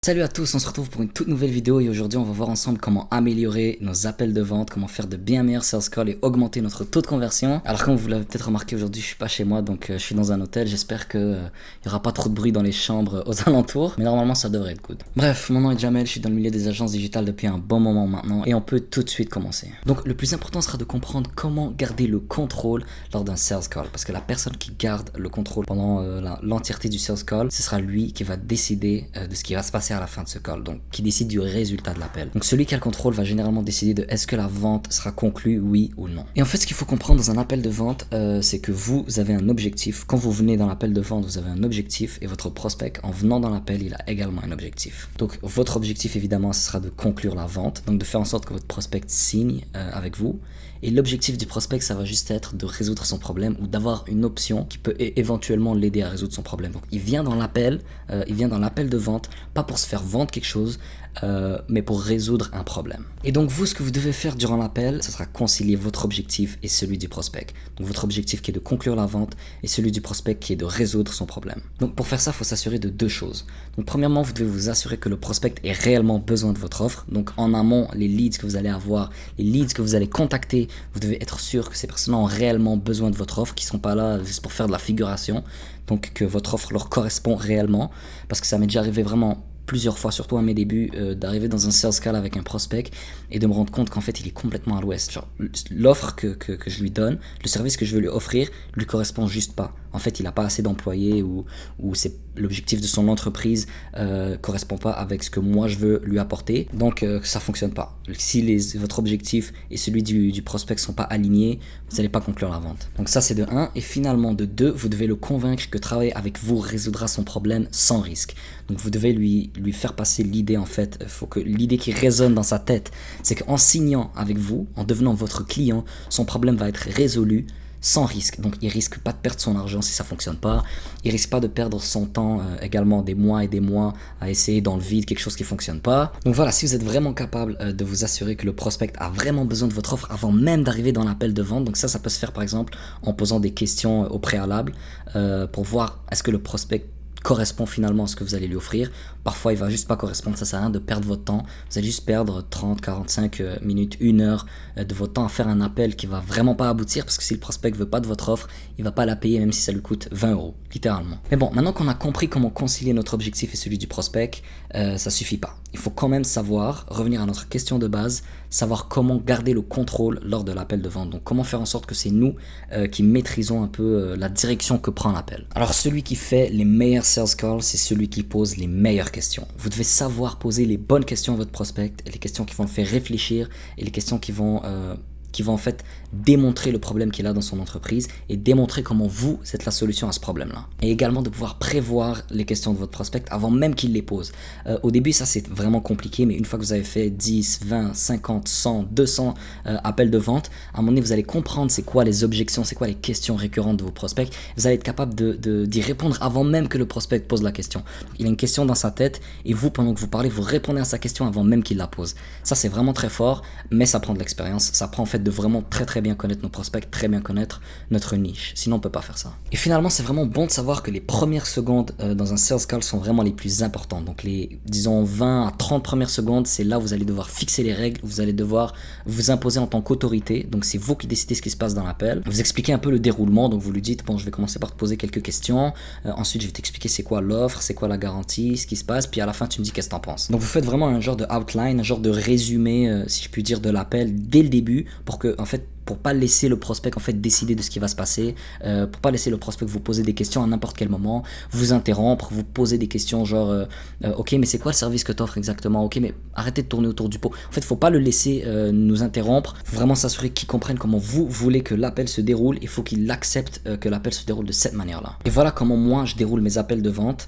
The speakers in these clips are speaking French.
Salut à tous, on se retrouve pour une toute nouvelle vidéo et aujourd'hui on va voir ensemble comment améliorer nos appels de vente, comment faire de bien meilleurs sales calls et augmenter notre taux de conversion. Alors comme vous l'avez peut-être remarqué, aujourd'hui je suis pas chez moi, donc je suis dans un hôtel, j'espère que il y aura pas trop de bruit dans les chambres aux alentours, mais normalement ça devrait être good. Bref, mon nom est Jamel, je suis dans le milieu des agences digitales depuis un bon moment maintenant et on peut tout de suite commencer. Donc le plus important sera de comprendre comment garder le contrôle lors d'un sales call, parce que la personne qui garde le contrôle pendant l'entièreté du sales call, ce sera lui qui va décider de ce qui va se passer à la fin de ce call, donc qui décide du résultat de l'appel. Donc celui qui a le contrôle va généralement décider de est-ce que la vente sera conclue, oui ou non. Et en fait ce qu'il faut comprendre dans un appel de vente, c'est que vous avez un objectif. Quand vous venez dans l'appel de vente, vous avez un objectif et votre prospect en venant dans l'appel, il a également un objectif. Donc votre objectif évidemment ce sera de conclure la vente, donc de faire en sorte que votre prospect signe avec vous. Et l'objectif du prospect, ça va juste être de résoudre son problème ou d'avoir une option qui peut éventuellement l'aider à résoudre son problème. Donc il vient dans l'appel, de vente, pas pour se faire vendre quelque chose, mais pour résoudre un problème. Et donc vous, ce que vous devez faire durant l'appel, ce sera concilier votre objectif et celui du prospect. Donc votre objectif qui est de conclure la vente et celui du prospect qui est de résoudre son problème. Donc pour faire ça, il faut s'assurer de deux choses. Donc premièrement, vous devez vous assurer que le prospect ait réellement besoin de votre offre. Donc en amont, les leads que vous allez avoir, les leads que vous allez contacter, vous devez être sûr que ces personnes ont réellement besoin de votre offre, qui ne sont pas là juste pour faire de la figuration. Donc que votre offre leur correspond réellement, parce que ça m'est déjà arrivé vraiment plusieurs fois, surtout à mes débuts, d'arriver dans un sales call avec un prospect et de me rendre compte qu'en fait il est complètement à l'ouest. Genre l'offre que je lui donne, le service que je veux lui offrir, lui correspond juste pas. En fait il n'a pas assez d'employés ou c'est l'objectif de son entreprise correspond pas avec ce que moi je veux lui apporter, donc ça fonctionne pas. Si votre objectif et celui du prospect sont pas alignés, vous n'allez pas conclure la vente. Donc ça c'est de 1, et finalement de 2, vous devez le convaincre que travailler avec vous résoudra son problème sans risque. Donc vous devez lui faire passer l'idée, en fait, il faut que l'idée qui résonne dans sa tête, c'est qu'en signant avec vous, en devenant votre client, son problème va être résolu sans risque. Donc il risque pas de perdre son argent si ça fonctionne pas, il risque pas de perdre son temps également des mois et des mois à essayer dans le vide quelque chose qui fonctionne pas. Donc voilà, si vous êtes vraiment capable de vous assurer que le prospect a vraiment besoin de votre offre avant même d'arriver dans l'appel de vente, donc ça peut se faire par exemple en posant des questions au préalable pour voir est-ce que le prospect correspond finalement à ce que vous allez lui offrir. Parfois il va juste pas correspondre, ça sert à rien de perdre votre temps, vous allez juste perdre 30, 45 minutes, 1 heure de votre temps à faire un appel qui va vraiment pas aboutir, parce que si le prospect veut pas de votre offre, il va pas la payer même si ça lui coûte 20 euros, littéralement. Mais bon, maintenant qu'on a compris comment concilier notre objectif et celui du prospect, ça suffit pas. Il faut quand même savoir, revenir à notre question de base, savoir comment garder le contrôle lors de l'appel de vente. Donc comment faire en sorte que c'est nous qui maîtrisons un peu la direction que prend l'appel. Alors celui qui fait les meilleurs sales calls, c'est celui qui pose les meilleures questions. Vous devez savoir poser les bonnes questions à votre prospect, et les questions qui vont le faire réfléchir, et les questions qui vont en fait démontrer le problème qu'il a dans son entreprise et démontrer comment vous êtes la solution à ce problème-là. Et également de pouvoir prévoir les questions de votre prospect avant même qu'il les pose. Au début, ça c'est vraiment compliqué, mais une fois que vous avez fait 10, 20, 50, 100, 200 appels de vente, à un moment donné, vous allez comprendre c'est quoi les objections, c'est quoi les questions récurrentes de vos prospects. Vous allez être capable d'y répondre avant même que le prospect pose la question. Donc, il a une question dans sa tête et vous, pendant que vous parlez, vous répondez à sa question avant même qu'il la pose. Ça c'est vraiment très fort, mais ça prend de l'expérience, ça prend en fait de vraiment très bien connaître nos prospects, très bien connaître notre niche. Sinon, on peut pas faire ça. Et finalement, c'est vraiment bon de savoir que les premières secondes dans un sales call sont vraiment les plus importantes. Donc les, disons, 20 à 30 premières secondes, c'est là où vous allez devoir fixer les règles, vous allez devoir vous imposer en tant qu'autorité. Donc c'est vous qui décidez ce qui se passe dans l'appel. Vous expliquez un peu le déroulement, donc vous lui dites, bon, je vais commencer par te poser quelques questions, ensuite je vais t'expliquer c'est quoi l'offre, c'est quoi la garantie, ce qui se passe, puis à la fin tu me dis qu'est-ce que t'en penses. Donc vous faites vraiment un genre de outline, un genre de résumé, si je puis dire, de l'appel dès le début, pour que, en fait, pour pas laisser le prospect en fait décider de ce qui va se passer, pour pas laisser le prospect vous poser des questions à n'importe quel moment, vous interrompre, vous poser des questions genre ok, mais c'est quoi le service que tu offres exactement, ok, mais arrêtez de tourner autour du pot. En fait, faut pas le laisser nous interrompre, faut vraiment s'assurer qu'il comprenne comment vous voulez que l'appel se déroule. Il faut qu'il accepte que l'appel se déroule de cette manière-là. Et voilà comment moi je déroule mes appels de vente,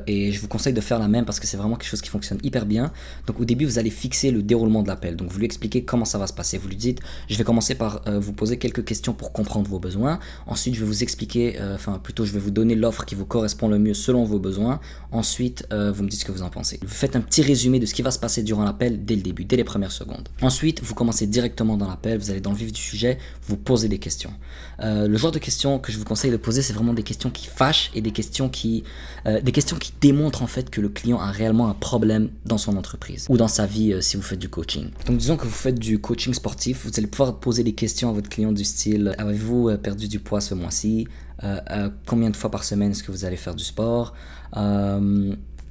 et je vous conseille de faire la même parce que c'est vraiment quelque chose qui fonctionne hyper bien. Donc au début, vous allez fixer le déroulement de l'appel, donc vous lui expliquez comment ça va se passer. Vous lui dites, je vais commencer par par vous poser quelques questions pour comprendre vos besoins. Ensuite, je vais vous expliquer, je vais vous donner l'offre qui vous correspond le mieux selon vos besoins. Ensuite, vous me dites ce que vous en pensez. Vous faites un petit résumé de ce qui va se passer durant l'appel dès le début, dès les premières secondes. Ensuite, vous commencez directement dans l'appel, vous allez dans le vif du sujet, vous posez des questions. Le genre de questions que je vous conseille de poser, c'est vraiment des questions qui fâchent et des questions qui démontrent en fait que le client a réellement un problème dans son entreprise ou dans sa vie si vous faites du coaching. Donc disons que vous faites du coaching sportif, vous allez pouvoir poser des questions à votre client du style: avez-vous perdu du poids ce mois-ci? Combien de fois par semaine est-ce que vous allez faire du sport?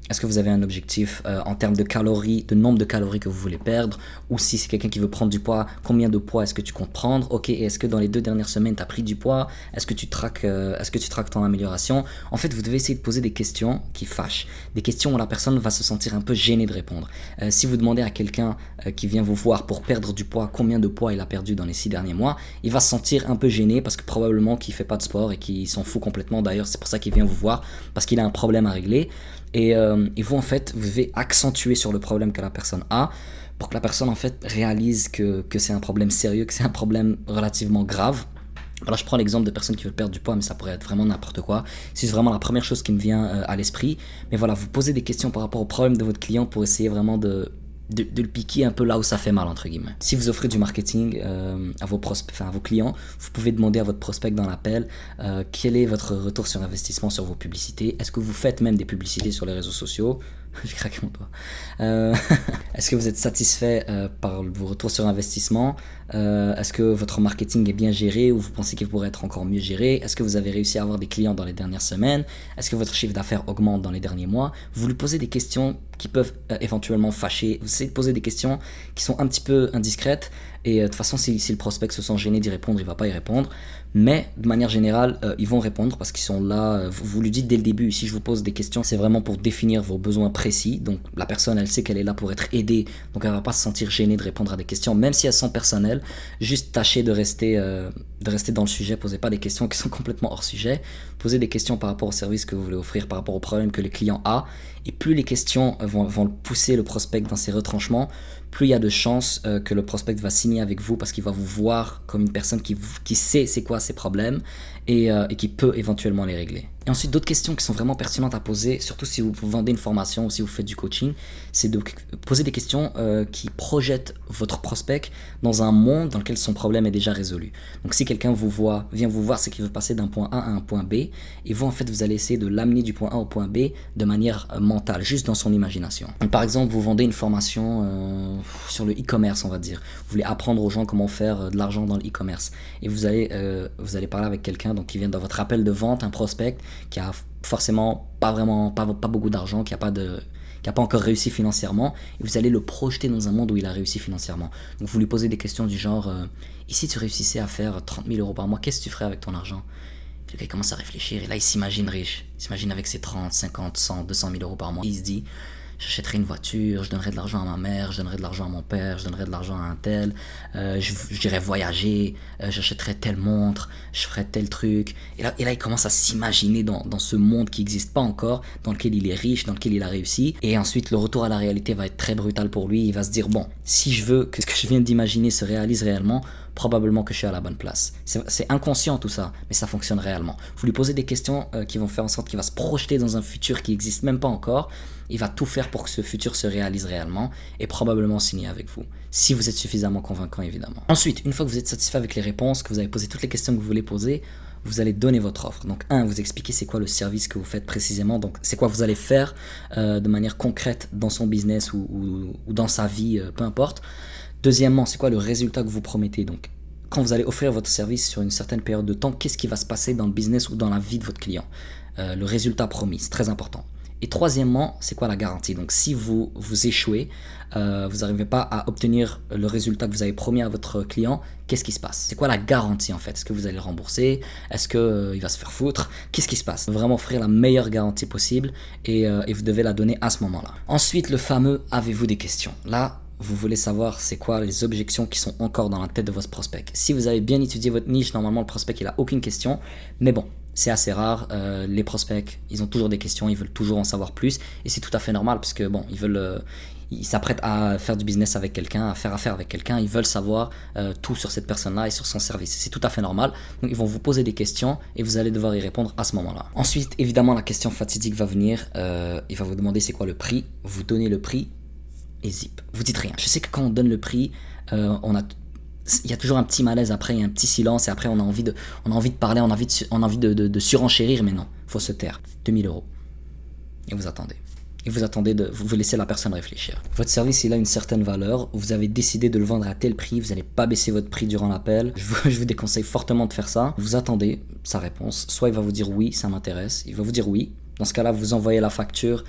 Est-ce que vous avez un objectif en termes de calories, de nombre de calories que vous voulez perdre? Ou si c'est quelqu'un qui veut prendre du poids, combien de poids est-ce que tu comptes prendre? Ok, et est-ce que dans les 2 dernières semaines, tu as pris du poids? Est-ce que tu traques ton amélioration? En fait, vous devez essayer de poser des questions qui fâchent. Des questions où la personne va se sentir un peu gênée de répondre. Si vous demandez à quelqu'un qui vient vous voir pour perdre du poids, combien de poids il a perdu dans les 6 derniers mois, il va se sentir un peu gêné parce que probablement qu'il ne fait pas de sport et qu'il s'en fout complètement. D'ailleurs, c'est pour ça qu'il vient vous voir, parce qu'il a un problème à régler. Et vous, en fait, vous devez accentuer sur le problème que la personne a pour que la personne, en fait, réalise que c'est un problème sérieux, que c'est un problème relativement grave. Alors, je prends l'exemple de personnes qui veulent perdre du poids, mais ça pourrait être vraiment n'importe quoi. C'est vraiment la première chose qui me vient à l'esprit. Mais voilà, vous posez des questions par rapport au problème de votre client pour essayer vraiment de le piquer un peu là où ça fait mal, entre guillemets. Si vous offrez du marketing à vos clients, vous pouvez demander à votre prospect dans l'appel quel est votre retour sur investissement sur vos publicités. Est-ce que vous faites même des publicités sur les réseaux sociaux? J'ai craqué mon doigt. Est-ce que vous êtes satisfait par vos retours sur investissement? Est-ce que votre marketing est bien géré ou vous pensez qu'il pourrait être encore mieux géré? Est-ce que vous avez réussi à avoir des clients dans les dernières semaines? Est-ce que votre chiffre d'affaires augmente dans les derniers mois? Vous lui posez des questions qui peuvent éventuellement fâcher. Vous essayez de poser des questions qui sont un petit peu indiscrètes. Et de toute façon, si le prospect se sent gêné d'y répondre, il ne va pas y répondre. Mais de manière générale, ils vont répondre parce qu'ils sont là. Vous lui dites dès le début, si je vous pose des questions, c'est vraiment pour définir vos besoins précis. Donc la personne, elle sait qu'elle est là pour être aidée. Donc elle ne va pas se sentir gênée de répondre à des questions, même si elles sont personnelles. Juste tâchez de rester dans le sujet. Posez pas des questions qui sont complètement hors sujet. Posez des questions par rapport au service que vous voulez offrir, par rapport au problème que le client a. Et plus les questions vont pousser le prospect dans ses retranchements, plus il y a de chances que le prospect va signer avec vous parce qu'il va vous voir comme une personne qui sait c'est quoi ses problèmes et qui peut éventuellement les régler. Et ensuite, d'autres questions qui sont vraiment pertinentes à poser, surtout si vous vendez une formation ou si vous faites du coaching, c'est de poser des questions qui projettent votre prospect dans un monde dans lequel son problème est déjà résolu. Donc si quelqu'un vient vous voir, c'est qu'il veut passer d'un point A à un point B, et vous, en fait, vous allez essayer de l'amener du point A au point B de manière mentale, juste dans son imagination. Donc, par exemple, vous vendez une formation sur le e-commerce, on va dire. Vous voulez apprendre aux gens comment faire de l'argent dans le e-commerce. Et vous allez parler avec quelqu'un donc, qui vient dans votre appel de vente, un prospect qui a forcément pas beaucoup d'argent, qui a pas encore réussi financièrement, et vous allez le projeter dans un monde où il a réussi financièrement. Donc vous lui posez des questions du genre et si tu réussissais à faire 30 000 euros par mois, qu'est-ce que tu ferais avec ton argent? Puis il commence à réfléchir, et là il s'imagine riche, il s'imagine avec ses 30, 50, 100, 200 000 euros par mois. Il se dit: j'achèterais une voiture, je donnerais de l'argent à ma mère, je donnerais de l'argent à mon père, je donnerais de l'argent à un tel, j'irais voyager, j'achèterais telle montre, je ferais tel truc. Et là il commence à s'imaginer dans ce monde qui n'existe pas encore, dans lequel il est riche, dans lequel il a réussi. Et ensuite, le retour à la réalité va être très brutal pour lui. Il va se dire: bon, si je veux que ce que je viens d'imaginer se réalise réellement, probablement que je suis à la bonne place. C'est inconscient tout ça, mais ça fonctionne réellement. Vous lui posez des questions qui vont faire en sorte qu'il va se projeter dans un futur qui n'existe même pas encore. Il va tout faire pour que ce futur se réalise réellement et probablement signer avec vous, si vous êtes suffisamment convaincant évidemment. Ensuite, une fois que vous êtes satisfait avec les réponses, que vous avez posé toutes les questions que vous voulez poser, vous allez donner votre offre. Donc vous expliquez c'est quoi le service que vous faites précisément, donc c'est quoi vous allez faire de manière concrète dans son business ou dans sa vie, peu importe. Deuxièmement, c'est quoi le résultat que vous promettez. Donc quand vous allez offrir votre service sur une certaine période de temps, qu'est-ce qui va se passer dans le business ou dans la vie de votre client? Le résultat promis, c'est très important. Et troisièmement, c'est quoi la garantie? Donc si vous échouez, vous n'arrivez pas à obtenir le résultat que vous avez promis à votre client, qu'est-ce qui se passe? C'est quoi la garantie en fait? Est-ce que vous allez le rembourser? Est-ce qu'il va se faire foutre? Qu'est-ce qui se passe? Vraiment offrir la meilleure garantie possible et vous devez la donner à ce moment-là. Ensuite, le fameux « avez-vous des questions ?» Là, vous voulez savoir c'est quoi les objections qui sont encore dans la tête de votre prospect. Si vous avez bien étudié votre niche, normalement le prospect il a aucune question. Mais bon, c'est assez rare. Les prospects, ils ont toujours des questions, ils veulent toujours en savoir plus. Et c'est tout à fait normal parce que bon, ils s'apprêtent à faire du business avec quelqu'un, à faire affaire avec quelqu'un. Ils veulent savoir tout sur cette personne-là et sur son service. C'est tout à fait normal. Donc ils vont vous poser des questions et vous allez devoir y répondre à ce moment-là. Ensuite, évidemment, la question fatidique va venir. Il va vous demander c'est quoi le prix. Vous donnez le prix et zip. Vous dites rien. Je sais que quand on donne le prix, il y a toujours un petit malaise après, il y a un petit silence et après on a envie de parler, on a envie de surenchérir, mais non, faut se taire. 2000 euros. Et vous attendez. Et vous laissez la personne réfléchir. Votre service, il a une certaine valeur. Vous avez décidé de le vendre à tel prix. Vous n'allez pas baisser votre prix durant l'appel. Je vous déconseille fortement de faire ça. Vous attendez sa réponse. Soit il va vous dire oui, ça m'intéresse. Il va vous dire oui. Dans ce cas-là, vous envoyez la facture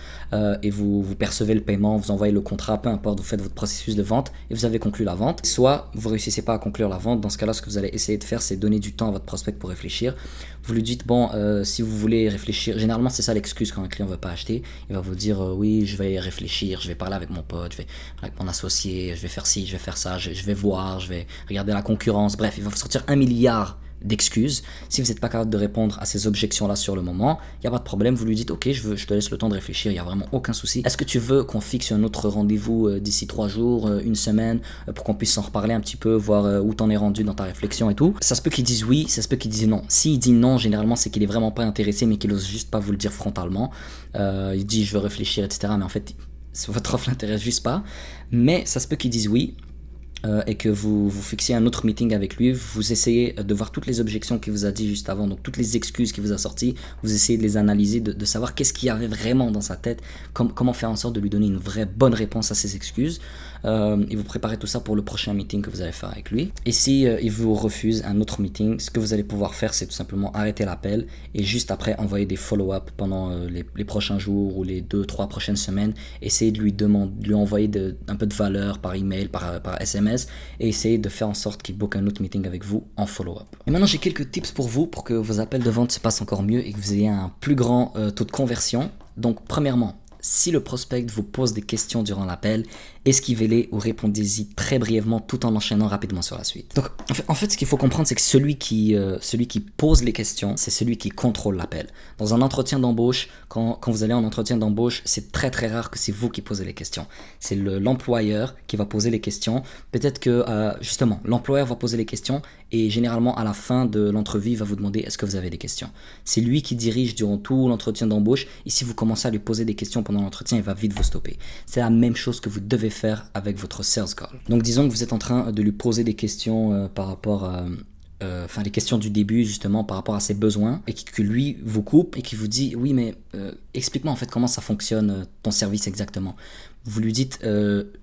et vous percevez le paiement, vous envoyez le contrat, peu importe, vous faites votre processus de vente et vous avez conclu la vente. Soit vous ne réussissez pas à conclure la vente, dans ce cas-là, ce que vous allez essayer de faire, c'est donner du temps à votre prospect pour réfléchir. Vous lui dites, bon, si vous voulez réfléchir, généralement c'est ça l'excuse quand un client ne veut pas acheter, il va vous dire, oui, je vais réfléchir, je vais parler avec mon pote, je vais avec mon associé, je vais faire ci, je vais faire ça, je vais voir, je vais regarder la concurrence, bref, il va vous sortir 1 milliard d'excuses. Si vous n'êtes pas capable de répondre à ces objections-là sur le moment, il n'y a pas de problème, vous lui dites ok, je te laisse le temps de réfléchir, il n'y a vraiment aucun souci. Est-ce que tu veux qu'on fixe un autre rendez-vous d'ici 3 jours, une semaine, pour qu'on puisse en reparler un petit peu, voir où t'en es rendu dans ta réflexion et tout. Ça se peut qu'ils disent oui, ça se peut qu'ils disent non. S'il dit non, généralement c'est qu'il est vraiment pas intéressé, mais qu'il ose juste pas vous le dire frontalement. Il dit je veux réfléchir, etc. Mais en fait, votre offre l'intéresse juste pas. Mais ça se peut qu'ils disent oui. Et que vous fixiez un autre meeting avec lui, vous essayez de voir toutes les objections qu'il vous a dit juste avant, donc toutes les excuses qu'il vous a sorties, vous essayez de les analyser, de savoir qu'est-ce qu'il y avait vraiment dans sa tête, comment faire en sorte de lui donner une vraie bonne réponse à ses excuses, et vous préparez tout ça pour le prochain meeting que vous allez faire avec lui. Et si il vous refuse un autre meeting, ce que vous allez pouvoir faire, c'est tout simplement arrêter l'appel et juste après envoyer des follow-up pendant les prochains jours ou les 2-3 prochaines semaines, essayer de lui envoyer un peu de valeur par email, par SMS, et essayer de faire en sorte qu'il book un autre meeting avec vous en follow-up. Et maintenant j'ai quelques tips pour vous pour que vos appels de vente se passent encore mieux et que vous ayez un plus grand taux de conversion. Donc premièrement, si le prospect vous pose des questions durant l'appel, esquivez-les ou répondez-y très brièvement tout en enchaînant rapidement sur la suite. Donc en fait ce qu'il faut comprendre, c'est que celui qui pose les questions, c'est celui qui contrôle l'appel. Dans un entretien d'embauche, quand vous allez en entretien d'embauche, c'est très très rare que c'est vous qui posez les questions. C'est l'employeur qui va poser les questions. Peut-être que justement, l'employeur va poser les questions et généralement à la fin de l'entrevue, il va vous demander est-ce que vous avez des questions. C'est lui qui dirige durant tout l'entretien d'embauche et si vous commencez à lui poser des questions pendant l'entretien, il va vite vous stopper. C'est la même chose que vous devez faire avec votre sales call. Donc disons que vous êtes en train de lui poser des questions par rapport à les questions du début justement par rapport à ses besoins et que lui vous coupe et qui vous dit oui mais explique-moi en fait comment ça fonctionne ton service exactement. Vous lui dites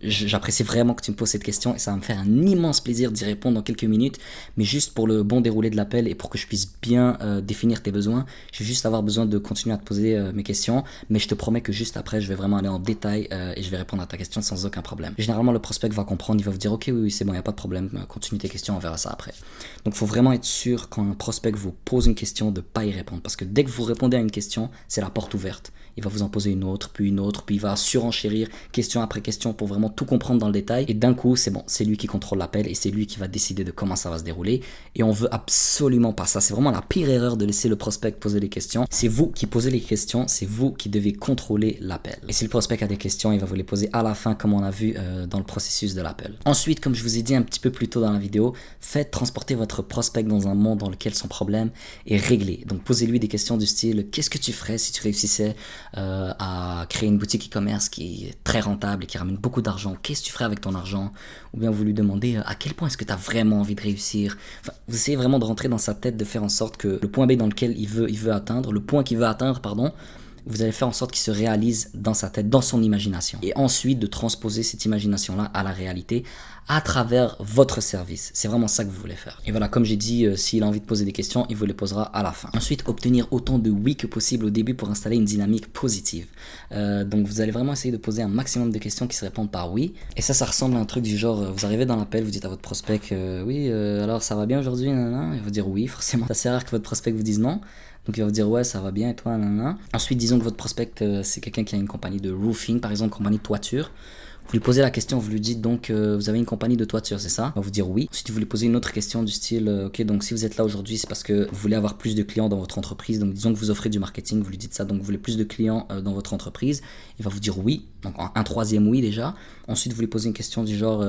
j'apprécie vraiment que tu me poses cette question et ça va me faire un immense plaisir d'y répondre dans quelques minutes, mais juste pour le bon déroulé de l'appel et pour que je puisse bien définir tes besoins, je vais juste avoir besoin de continuer à te poser mes questions, mais je te promets que juste après je vais vraiment aller en détail et je vais répondre à ta question sans aucun problème. Généralement le prospect va comprendre, il va vous dire ok oui c'est bon, il n'y a pas de problème, continue tes questions, on verra ça après. Donc il faut vraiment être sûr quand un prospect vous pose une question de ne pas y répondre, parce que dès que vous répondez à une question, c'est la porte ouverte. Il va vous en poser une autre, puis il va surenchérir question après question pour vraiment tout comprendre dans le détail. Et d'un coup, c'est bon, c'est lui qui contrôle l'appel et c'est lui qui va décider de comment ça va se dérouler. Et on veut absolument pas ça. C'est vraiment la pire erreur de laisser le prospect poser les questions. C'est vous qui posez les questions, c'est vous qui devez contrôler l'appel. Et si le prospect a des questions, il va vous les poser à la fin, comme on a vu dans le processus de l'appel. Ensuite, comme je vous ai dit un petit peu plus tôt dans la vidéo, faites transporter votre prospect dans un monde dans lequel son problème est réglé. Donc posez-lui des questions du style qu'est-ce que tu ferais si tu réussissais à créer une boutique e-commerce qui est très rentable et qui ramène beaucoup d'argent, qu'est-ce que tu ferais avec ton argent? Ou bien vous lui demandez à quel point est-ce que tu as vraiment envie de réussir. Enfin, vous essayez vraiment de rentrer dans sa tête, de faire en sorte que le point B dans lequel il veut atteindre, le point qu'il veut atteindre, pardon, vous allez faire en sorte qu'il se réalise dans sa tête, dans son imagination. Et ensuite de transposer cette imagination-là à la réalité à travers votre service. C'est vraiment ça que vous voulez faire. Et voilà, comme j'ai dit, s'il a envie de poser des questions, il vous les posera à la fin. Ensuite, obtenir autant de oui que possible au début pour installer une dynamique positive. Donc vous allez vraiment essayer de poser un maximum de questions qui se répondent par oui. Et ça ressemble à un truc du genre, vous arrivez dans l'appel, vous dites à votre prospect, oui, alors ça va bien aujourd'hui, nanana. Il va vous dire oui, forcément. C'est assez rare que votre prospect vous dise non. Donc il va vous dire ouais ça va bien et toi nanana. Ensuite disons que votre prospect c'est quelqu'un qui a une compagnie de roofing par exemple, compagnie de toiture. Vous lui posez la question, vous lui dites donc vous avez une compagnie de toiture, c'est ça? Il va vous dire oui. Ensuite vous lui posez une autre question du style ok, donc si vous êtes là aujourd'hui c'est parce que vous voulez avoir plus de clients dans votre entreprise, donc disons que vous offrez du marketing, vous lui dites ça, donc vous voulez plus de clients dans votre entreprise. Il va vous dire oui, donc un troisième oui déjà. Ensuite vous lui posez une question du genre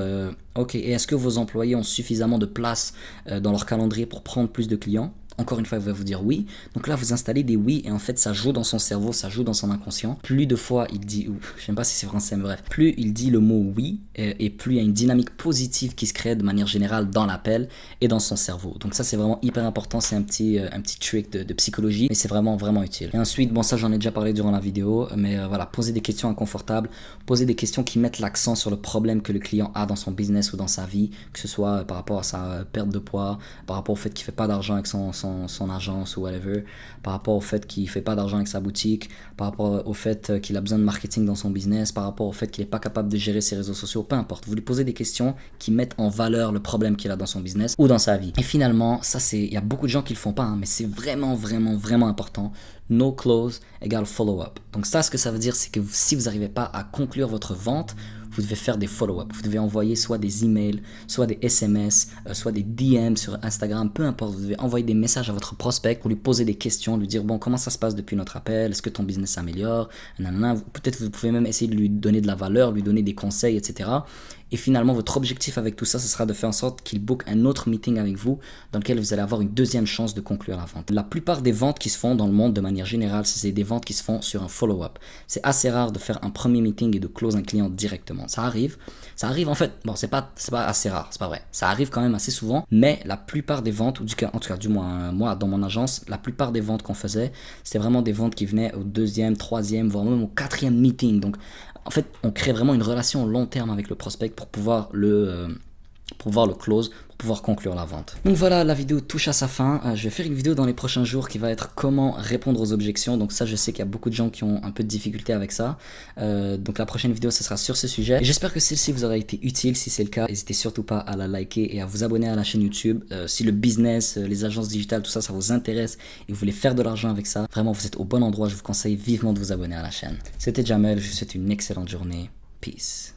ok, et est-ce que vos employés ont suffisamment de place dans leur calendrier pour prendre plus de clients? Encore une fois, il va vous dire oui. Donc là, vous installez des oui et en fait, ça joue dans son cerveau, ça joue dans son inconscient. Plus de fois il dit, je sais pas si c'est français, mais bref, plus il dit le mot oui et plus il y a une dynamique positive qui se crée de manière générale dans l'appel et dans son cerveau. Donc ça, c'est vraiment hyper important. C'est un petit trick de psychologie, mais c'est vraiment, vraiment utile. Et ensuite, bon, ça, j'en ai déjà parlé durant la vidéo, mais voilà, posez des questions inconfortables, posez des questions qui mettent l'accent sur le problème que le client a dans son business ou dans sa vie, que ce soit par rapport à sa perte de poids, par rapport au fait qu'il fait pas d'argent avec son agence ou whatever, par rapport au fait qu'il fait pas d'argent avec sa boutique, par rapport au fait qu'il a besoin de marketing dans son business, par rapport au fait qu'il est pas capable de gérer ses réseaux sociaux, peu importe. Vous lui posez des questions qui mettent en valeur le problème qu'il a dans son business ou dans sa vie. Et finalement, ça il y a beaucoup de gens qui le font pas, hein, mais c'est vraiment, vraiment, vraiment important. No close égale follow-up. Donc ça, ce que ça veut dire, c'est que si vous n'arrivez pas à conclure votre vente, vous devez faire des follow-up. Vous devez envoyer soit des emails, soit des SMS, soit des DM sur Instagram, peu importe. Vous devez envoyer des messages à votre prospect pour lui poser des questions, lui dire bon, comment ça se passe depuis notre appel, est-ce que ton business s'améliore, peut-être vous pouvez même essayer de lui donner de la valeur, lui donner des conseils, etc. Et finalement, votre objectif avec tout ça, ce sera de faire en sorte qu'il book un autre meeting avec vous dans lequel vous allez avoir une deuxième chance de conclure la vente. La plupart des ventes qui se font dans le monde de manière générale, c'est des ventes qui se font sur un follow-up. C'est assez rare de faire un premier meeting et de close un client directement. Ça arrive en fait, bon, c'est pas assez rare, c'est pas vrai. Ça arrive quand même assez souvent, mais la plupart des ventes, en tout cas du moins moi dans mon agence, la plupart des ventes qu'on faisait, c'était vraiment des ventes qui venaient au deuxième, troisième, voire même au quatrième meeting. Donc en fait, on crée vraiment une relation long terme avec le prospect pour pouvoir le close, pour pouvoir conclure la vente. Donc voilà, la vidéo touche à sa fin. Je vais faire une vidéo dans les prochains jours qui va être comment répondre aux objections. Donc ça, je sais qu'il y a beaucoup de gens qui ont un peu de difficulté avec ça. Donc la prochaine vidéo, ce sera sur ce sujet. Et j'espère que celle-ci vous aura été utile. Si c'est le cas, n'hésitez surtout pas à la liker et à vous abonner à la chaîne YouTube. Si le business, les agences digitales, tout ça, ça vous intéresse et vous voulez faire de l'argent avec ça, vraiment, vous êtes au bon endroit. Je vous conseille vivement de vous abonner à la chaîne. C'était Jamel, je vous souhaite une excellente journée. Peace.